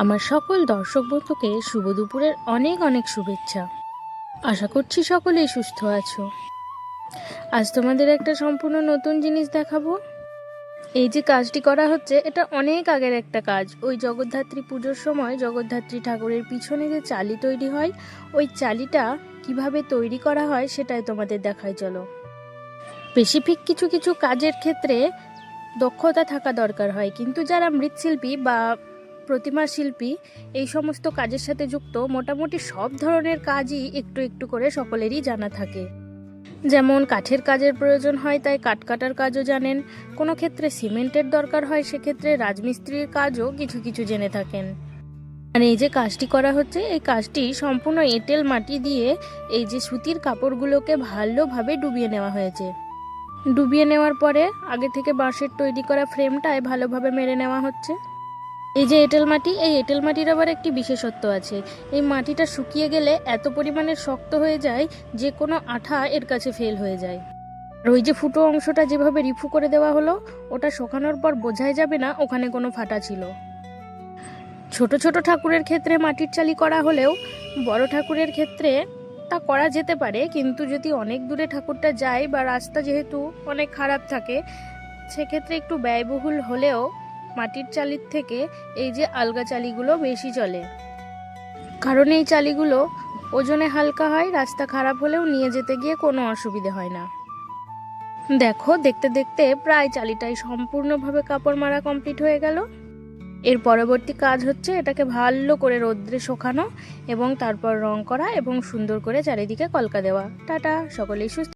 আমার সকল দর্শক বন্ধুকে শুভ দুপুরের অনেক অনেক শুভেচ্ছা। আশা করছি সকলেই সুস্থ আছো। আজ তোমাদের একটা সম্পূর্ণ নতুন জিনিস দেখাবো। এই যে কাজটি করা হচ্ছে, এটা অনেক আগের একটা কাজ। ওই জগদ্ধাত্রী পুজোর সময় জগদ্ধাত্রী ঠাকুরের পিছনে যে চালি তৈরি হয়, ওই চালিটা কিভাবে তৈরি করা হয় সেটাই তোমাদের দেখাই। চলো। স্পেসিফিক কিছু কিছু কাজের ক্ষেত্রে দক্ষতা থাকা দরকার হয়, কিন্তু যারা মৃৎশিল্পী বা প্রতিমা শিল্পী এই সমস্ত কাজের সাথে যুক্ত, মোটামুটি সব ধরনের কাজই একটু একটু করে সকলেরই জানা থাকে। যেমন কাঠের কাজের প্রয়োজন হয়, তাই কাঠ কাটার কাজও জানেন। কোনো ক্ষেত্রে সিমেন্টের দরকার হয়, সেক্ষেত্রে রাজমিস্ত্রির কাজও কিছু কিছু জেনে থাকেন। আর এই যে কাজটি করা হচ্ছে, এই কাজটি সম্পূর্ণ এঁটেল মাটি দিয়ে এই যে সুতির কাপড়গুলোকে ভালোভাবে ডুবিয়ে নেওয়া হয়েছে। ডুবিয়ে নেওয়ার পরে আগে থেকে বাঁশের তৈরি করা ফ্রেমটায় ভালোভাবে মেরে নেওয়া হচ্ছে। এই যে এঁটেল মাটি, এই এঁটেল মাটির আবার একটি বিশেষত্ব আছে। এই মাটিটা শুকিয়ে গেলে এত পরিমাণে শক্ত হয়ে যায় যে কোনো আঠা এর কাছে ফেল হয়ে যায়। আর ওই যে ফুটো অংশটা যেভাবে রিফু করে দেওয়া হলো, ওটা শুকানোর পর বোঝাই যাবে না ওখানে কোনো ফাটা ছিল। ছোট ছোট ঠাকুরের ক্ষেত্রে মাটির চালি করা হলেও বড় ঠাকুরের ক্ষেত্রে তা করা যেতে পারে, কিন্তু যদি অনেক দূরে ঠাকুরটা যায় বা রাস্তা যেহেতু অনেক খারাপ থাকে, সেক্ষেত্রে একটু ব্যয়বহুল হলেও মাটির চালির থেকে এই যে আলগা চালিগুলো বেশি চলে। কারণ এই চালিগুলো ওজনে হালকা হয়, রাস্তা খারাপ হলেও নিয়ে যেতে গিয়ে কোনো অসুবিধে হয় না। দেখো, দেখতে দেখতে প্রায় চালিটাই সম্পূর্ণভাবে কাপড় মারা কমপ্লিট হয়ে গেল। এর পরবর্তী কাজ হচ্ছে এটাকে ভালো করে রোদ্রে শুকানো এবং তারপর রং করা এবং সুন্দর করে চারিদিকে কলকা দেওয়া। টাটা, সকলেই সুস্থ।